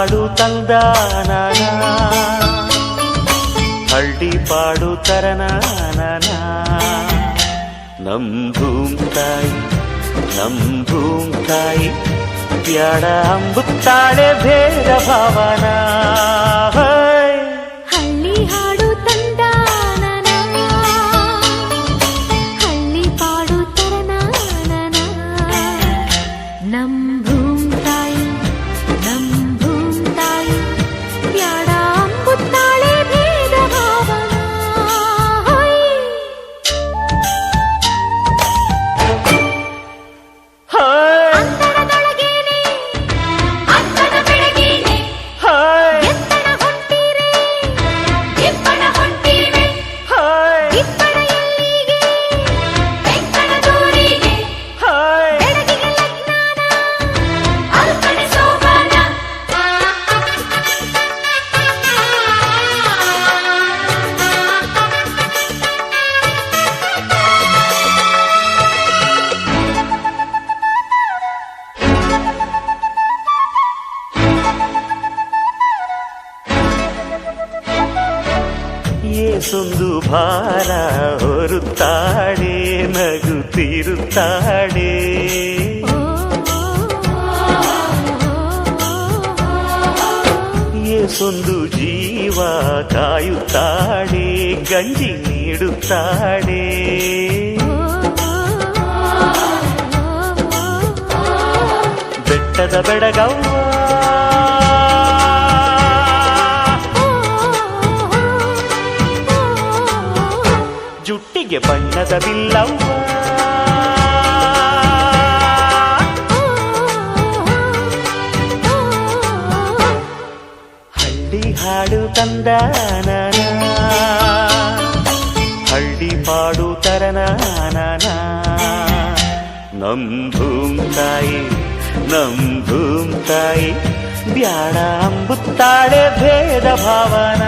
ಹಾಡು ತಂದಾನನ ಹಳ್ಳಿ ಪಾಡು ತರನಾನನ ನಮ್ ಭೂಮ್ ತಾಯಿ ಬ್ಯಾಡ ಅಂಬುತ್ತಾಳೆ ಭೇದ ಭಾವನ ಹಳ್ಳಿ ಹಾಡು ತಂದಾನನ ಹಳ್ಳಿ ಪಾಡು ತರನಾನನ ನಮ್ ಭೂಮ್ ತಾಯಿ ಬ್ಯಾಡ ಅಂಬುತ್ತಾಳೆ ಭೇದ ಭಾವನ ಏಸೊಂದು ಭಾರ ಹೊರುತ್ತಾಳೆ ನಗುತ್ತಿರುತ್ತಾಳೆ ಏಸೊಂದು ಜೀವ ಕಾಯುತ್ತಾಳೆ ಗಂಜಿ ನೀಡುತ್ತಾಳೆ ಬೆಟ್ಟದ ಬೆಡಗವ್ವ ಜುಟ್ಟಿಗೆ ಬಣ್ಣದ ಬಿಲ್ಲವ್ವ ಹಳ್ಳಿ ಹಾಡು ತಂದಾನನ ಹಳ್ಳಿ ಪಾಡು ತರನಾನನ ನಮ್ ಭೂಮ್ ತಾಯಿ ಬ್ಯಾಡ ಅಂಬುತ್ತಾಳೆ ಭೇದ ಭಾವನ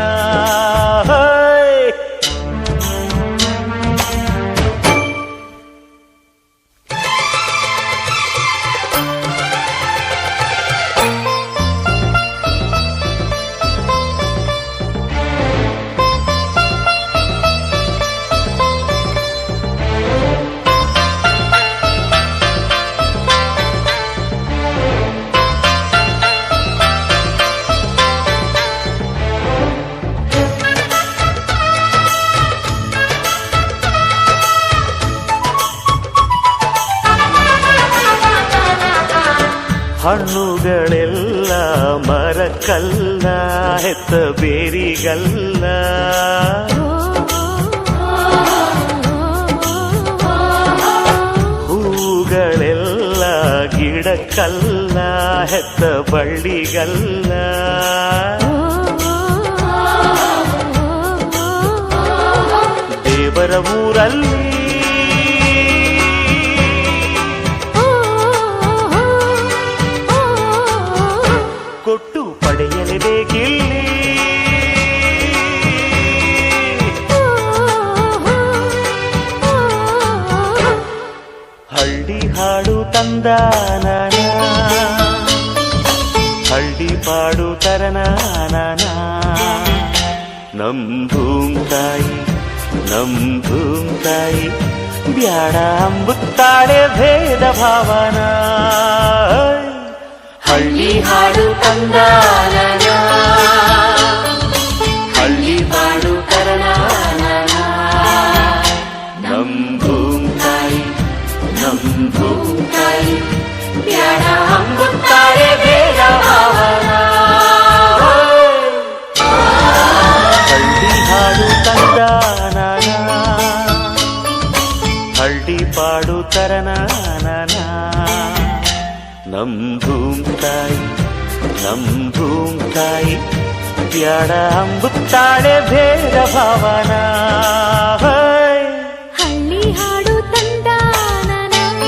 ಹಣ್ಣುಗಳೆಲ್ಲ ಮರಕ್ಕಲ್ಲ ಹೆತ್ತ ಬೇರಿಗಲ್ಲ ಹೂಗಳೆಲ್ಲ ಗಿಡಕ್ಕಲ್ಲ ಹೆತ್ತ ಬಳ್ಳಿಗಲ್ಲ ದೇವರ ಊರಲ್ಲಿ ಕೊಟ್ಟು ಪಡೆಯಲೇಬೇಕಿಲ್ಲಿ ಹಳ್ಳಿ ಹಾಡು ತಂದಾನನ ಹಳ್ಳಿ ಪಾಡು ತರನಾನನ ನಮ್ ಭೂಮ್ ತಾಯಿ ಬ್ಯಾಡ ಅಂಬುತ್ತಾಳೆ ಭೇದ ಭಾವನ ಹಳ್ಳಿ ಹಾಡು ತಂದಾನನ ಹಳ್ಳಿ ಪಾಡು ತರನಾನನ ನಮ್ ಭೂಮ್ ತಾಯಿ ಬ್ಯಾಡ ಅಂಬುತ್ತಾಳೆ ಭೇದ ಭಾವನ ಹಳ್ಳಿ ಹಾಡು ತಂದಾನನ ಹಳ್ಳಿ ಪಾಡು ತರನಾನನ ನಮ್ ಭೂಮ್ ತಾಯಿ ಬ್ಯಾಡ ಅಂಬುತ್ತಾಳೆ ಭೇದ ಭಾವನ ಹಳ್ಳಿ ಹಾಡು ತಂದಾನನ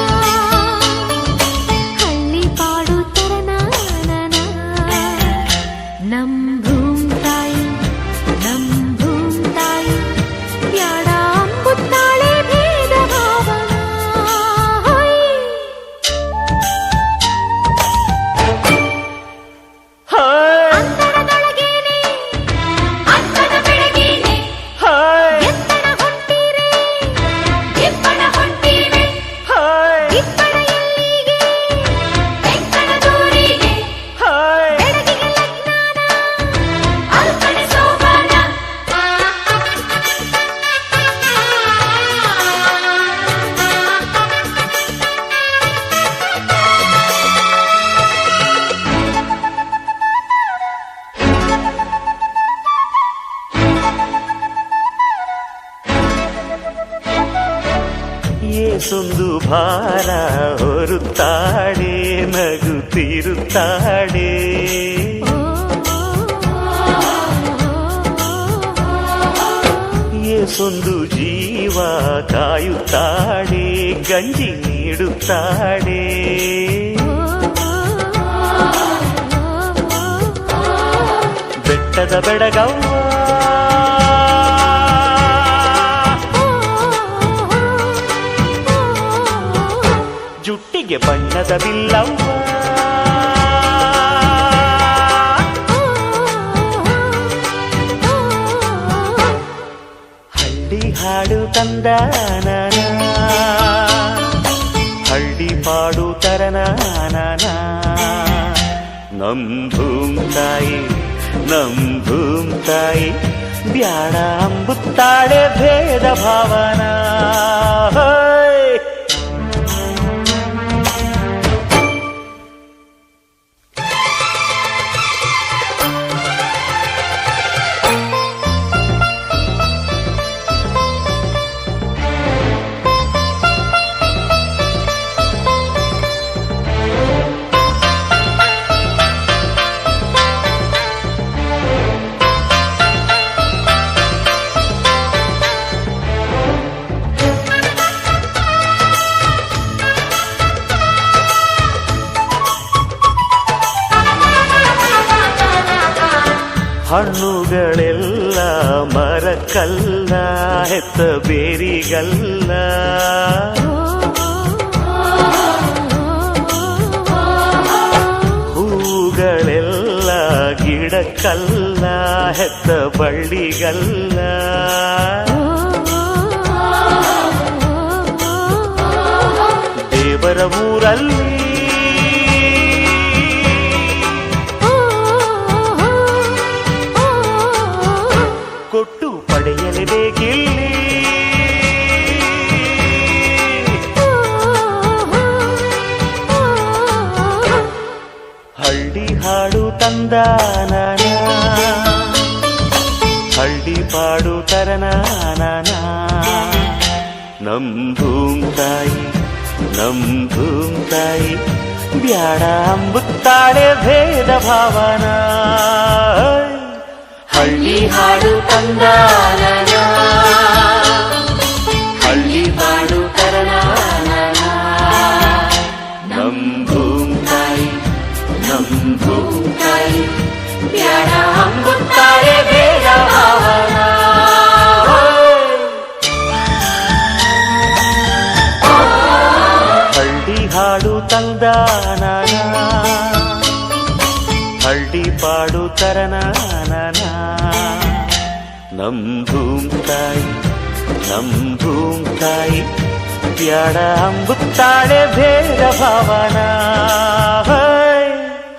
ಹಳ್ಳಿ ಪಾಡು ತರನಾನನ ನಮ್ ಭೂಮ್ ತಾಯಿ ಬ್ಯಾಡ ಅಂಬುತ್ತಾಳೆ ಭೇದ ಭಾವನ Hey! ನೀಡುತ್ತಾಳೆ. ಏಸೊಂದು ಜೀವ ಕಾಯುತ್ತಾಳೆ, ಗಂಜಿ ನೀಡುತ್ತಾಳೆ. ಬೆಟ್ಟದ ಬೆಡಗವ್ವ ಜುಟ್ಟಿಗೆ ಬಣ್ಣದ ಬಿಲ್ಲವ್ವ, ಹಳ್ಳಿ ಹಾಡು ತಂದಾನ, ಹಳ್ಳಿ ಪಾಡು ತರನಾನ. ನಮ್ ಭೂಮ್ ತಾಯಿ ನಮ್ ಭೂಮ್ ತಾಯಿ ಬ್ಯಾಡ ಅಂಬುತ್ತಾಳೆ ಭೇದ ಭಾವನ. ಹಣ್ಣುಗಳೆಲ್ಲ ಮರಕ್ಕಲ್ಲ, ಹೆತ್ತ ಬೇರಿಗಲ್ಲ. ಹೂಗಳೆಲ್ಲ ಗಿಡಕ್ಕಲ್ಲ, ಹೆತ್ತ ಬಳ್ಳಿಗಲ್ಲ. ದೇವರ ಊರಲ್ಲಿ ಕೊಟ್ಟು ಪಡೆಯಲೇಬೇಕಿಲ್ಲಿ. ಹಳ್ಳಿ ಹಾಡು ತಂದಾನ, ಹಳ್ಳಿ ಪಾಡು ತರನಾನ. ನಮ್ ಭೂಮ್ ತಾಯಿ ನಮ್ ಭೂಮ್ ತಾಯಿ ಬ್ಯಾಡ ಅಂಬುತ್ತಾಳೆ ಭೇದ ಭಾವನ. ಹಳ್ಳಿ ಹಾಡು ತಂದಾನ, ಹಳ್ಳಿ ಹಾಡು ತರನಾನ. ನಮ್ ಭೂಮ್ ತಾಯಿ ನಮ್ ಭೂಮ್ ತಾಯಿ ಬ್ಯಾಡ ಅಂಬುತ್ತಾಳೆ ಭೇದ ಭಾವನ. ಹಳ್ಳಿ ಹಾಡು ತಂದಾನ, ಹಳ್ಳಿ ಪಾಡು ತರನಾನ. ನಮ್ ಭೂಮ್ ತಾಯಿ ನಮ್ ಭೂಮ್ ತಾಯಿ ಬ್ಯಾಡ ಅಂಬುತ್ತಾಳೆ ಭೇದ ಭಾವನ.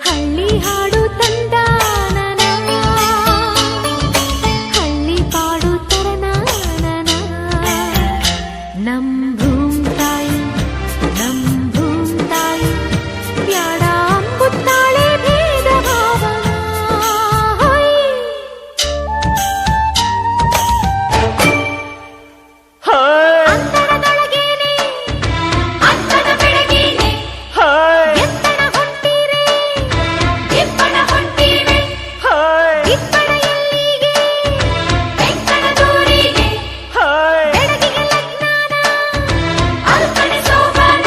ಹಳ್ಳಿ ಹಾಡು ತಂದಾನ, ಹಳ್ಳಿ ಪಾಡು ತರನಾನ. ನಮ್ ಭೂಮ್ ತಾಯಿ ನಮ್ ಭೂಮ್ ತಾಯಿ ಬ್ಯಾಡ ಅಂಬುತ್ತಾಳೆ ಭೇದ ಭಾವನ. ಅಂತರದೊಳಗೇನೆ ಅಂತದ ಬೆಳಗೇನೆ, ಎತ್ತನ ಹೊಂಟಿರೆ ಇಬ್ಬನ ಹೊಂಟಿವೆ. ಇಬ್ಬನ ಎಲ್ಲಿಗೆ ಬೆಂಕನ ದೂರಿಗೆ, ಬೆಳಗಿಗೆ ಲಗ್ನಾನ ಅಲ್ಪನೆ ಸೋಪಾನ.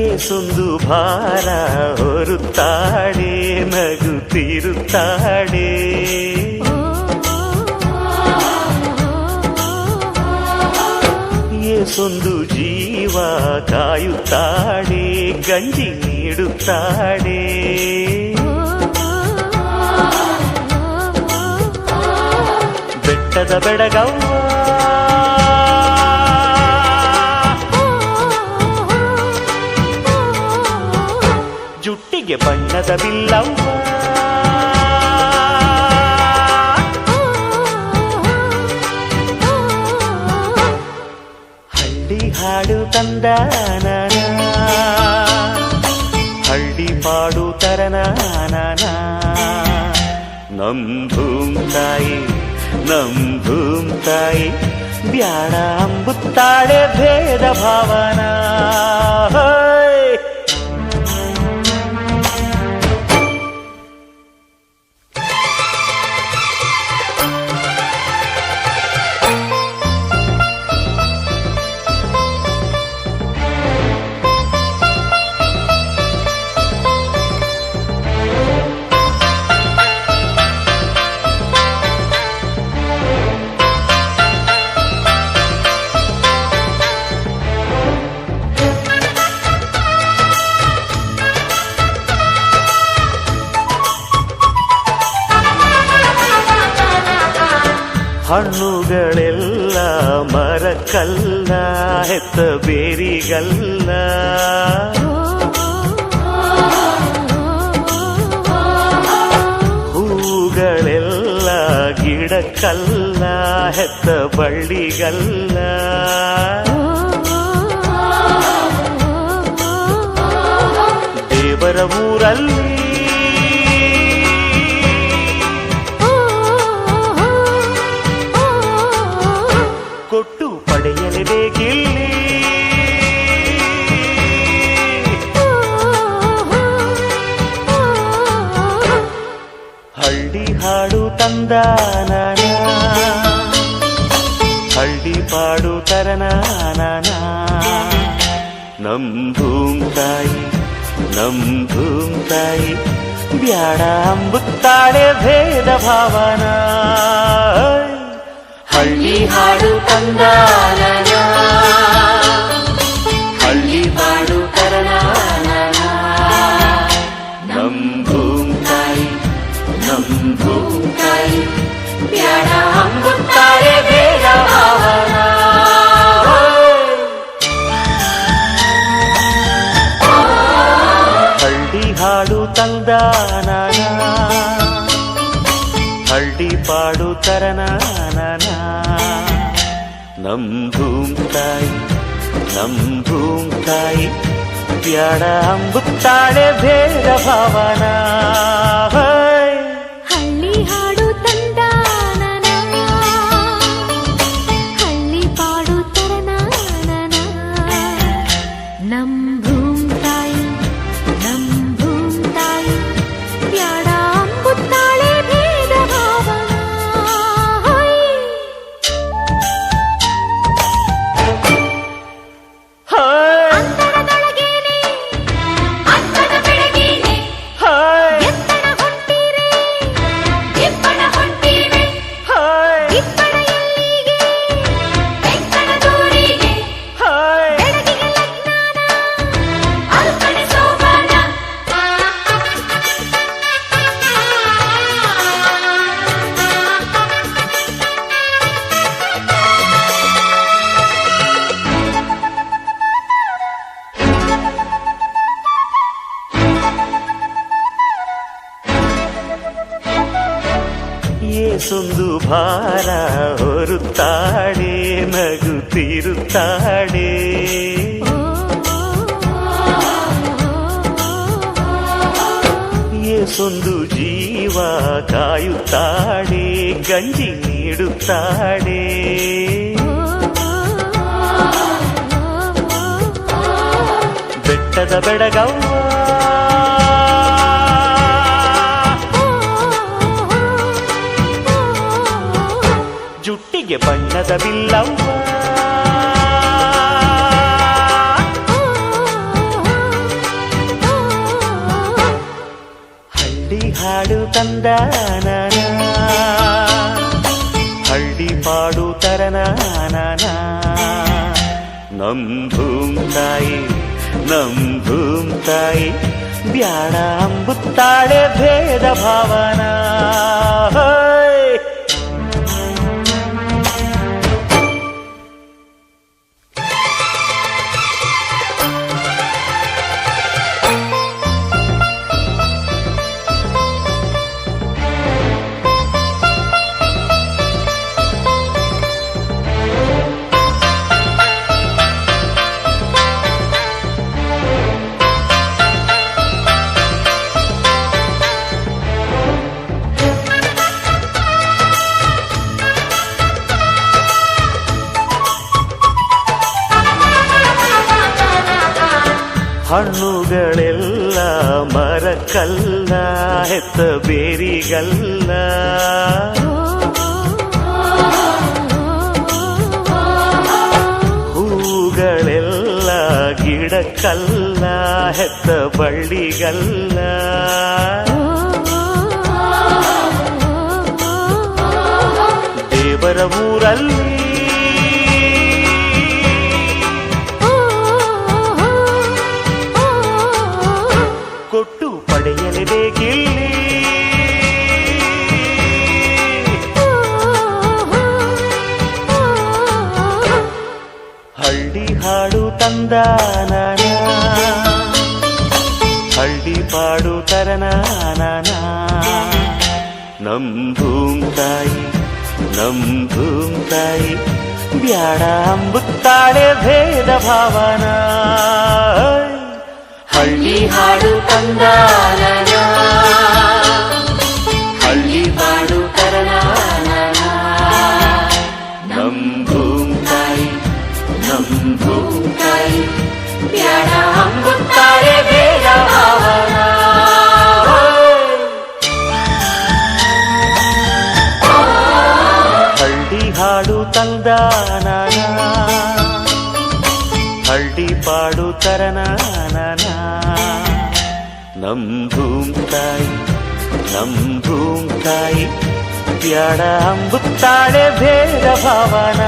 ಏಸೊಂದು ಭಾರ ಹೊರುತ್ತಾಳೆ, ನಗುತ್ತಿರುತ್ತಾಳೆ. ಏಸೊಂದು ಜೀವ ಕಾಯುತ್ತಾಳೆ, ಗಂಜಿ ನೀಡುತ್ತಾಳೆ. ಬೆಟ್ಟದ ಬೆಡಗವ್ವ ಜುಟ್ಟಿಗೆ ಬಣ್ಣದ ಬಿಲ್ಲವ್ವ, ಹಳ್ಳಿ ಹಾಡು ತಂದಾನ ಹಳ್ಳಿ ಪಾಡು ತರನಾನ ನಮ್ ಭೂಮ್ ತಾಯಿ ಬ್ಯಾಡ ಅಂಬುತ್ತಾಳೆ ಭೇದ ಭಾವನಾ ಹಣ್ಣುಗಳೆಲ್ಲ ಮರಕ್ಕಲ್ಲ ಹೆತ್ತ ಬೇರಿಗಲ್ಲ ಹೂಗಳೆಲ್ಲ ಗಿಡಕ್ಕಲ್ಲ ಹೆತ್ತ ಬಳ್ಳಿಗಲ್ಲ ದೇವರ ಊರಲ್ಲಿ ಕೊಟ್ಟು ಪಡೆಯಲೇಬೇಕಿಲ್ಲಿ ಹಳ್ಳಿ ಹಾಡು ತಂದಾನ ಹಳ್ಳಿ ಪಾಡು ತರನಾನ ನಮ್ ಭೂಮ್ ತಾಯಿ ಬ್ಯಾಡ ಅಂಬುತ್ತಾಳೆ ಭೇದ ಭಾವನಾ ಹಳ್ಳಿ ಹಾಡು ತಂದಾನ ಹಳ್ಳಿ ಪಾಡು ತರನಾನ ನಮ್ ಭೂಮ್ ತಾಯಿ ಬ್ಯಾಡ ಅಂಬುತ್ತಾಳೆ ಭೇದ ಭಾವನಾ ಹಳ್ಳಿ ಹಾಡು ತಂದಾನ ಹಳ್ಳಿ ಪಾಡು ತರನಾನ ನಮ್ ಭೂಮ್ ತಾಯಿ ಬ್ಯಾಡ ಅಂಬುತ್ತಾಳೆ ಭೇದ ಭಾವನಾ ಹಳ್ಳಿ ಹಾಡು ತಂದಾನ ಹಳ್ಳಿ ಪಾಡು ತರನಾನ ನಮ್ ಭೂಮ್ ತಾಯಿ ಬ್ಯಾಡ ಅಂಬುತ್ತಾಳೆ ಭೇದ ಭಾವನಾ ಅಂತರದೊಳಗೇನೆ ಅಂತದ ಬೆಳಗೇನೆ ಎತ್ತನ ಹೊಂಟಿರೆ ಇಬ್ಬನ ಹೊಂಟಿವೆ ಇಬ್ಬನ ಎಲ್ಲಿಗೆ ಬೆಂಕನ ದೂರಿಗೆ ಬೆಳಗಿಗೆ ಲಗ್ನಾನ ಅಲ್ಪನೆ ಸೋಪಾನ ಏಸೊಂದು ಭಾರ ಹೊರುತ್ತಾಳೆ ನಗುತ್ತಿರುತ್ತಾಳೆ ಏಸೊಂದು ಜೀವ ಕಾಯುತ್ತಾಳೆ ಗಂಜಿ ನೀಡುತ್ತಾಳೆ ಬೆಟ್ಟದ ಬೆಡಗವ್ವ ಜುಟ್ಟಿಗೆ ಬಣ್ಣದ ಬಿಲ್ಲವ್ವ ಹಳ್ಳಿ ಹಾಡು ತಂದಾನ ಹಳ್ಳಿ ಪಾಡು ತರನಾನ ನಮ್ ಭೂಮ್ ತಾಯಿ ಬ್ಯಾಡ ಅಂಬುತ್ತಾಳೆ ಭೇದ ಭಾವನಾ ಹಣ್ಣುಗಳೆಲ್ಲ ಮರಕ್ಕಲ್ಲ ಹೆತ್ತ ಬೇರಿಗಲ್ಲ ಹೂಗಳೆಲ್ಲ ಗಿಡಕ್ಕಲ್ಲ ಹೆತ್ತ ಬಳ್ಳಿಗಲ್ಲ ದೇವರ ಊರಲ್ಲಿ ಕೊಟ್ಟು ಪಡೆಯಲೇಬೇಕಿಲ್ಲಿ ಹಳ್ಳಿ ಹಾಡು ತಂದಾನ ಹಳ್ಳಿ ಪಾಡು ತರನಾನ ನಮ್ ಭೂಮ್ತಾಯಿ ನಮ್ ಭೂಮ್ತಾಯಿ ಬ್ಯಾಡ ಅಂಬುತ್ತಾಳೆ ಭೇದ ಭಾವನ ಹಳ್ಳಿ ಹಾಡು ತಂದಾನ ಹಳ್ಳಿ ಪಾಡು ತರನಾನ ನಮ್ ಭೂಮ್ತಾಯಿ ನಮ್ ಭೂಮ್ತಾಯಿ ಬ್ಯಾಡ ಅಂಬುತ್ತಾಳೆ ಭೇದ ಭಾವನ ಹಳ್ಳಿ ಹಾಡು ತಂದಾನ ಹಳ್ಳಿ ಪಾಡು ತರನಾನ ನಮ್ ಭೂಮ್ತಾಯಿ ನಮ್ ಭೂಮ್ತಾಯಿ ಬ್ಯಾಡ ಅಂಬುತ್ತಾಳೆ ಭೇದ ಭಾವನ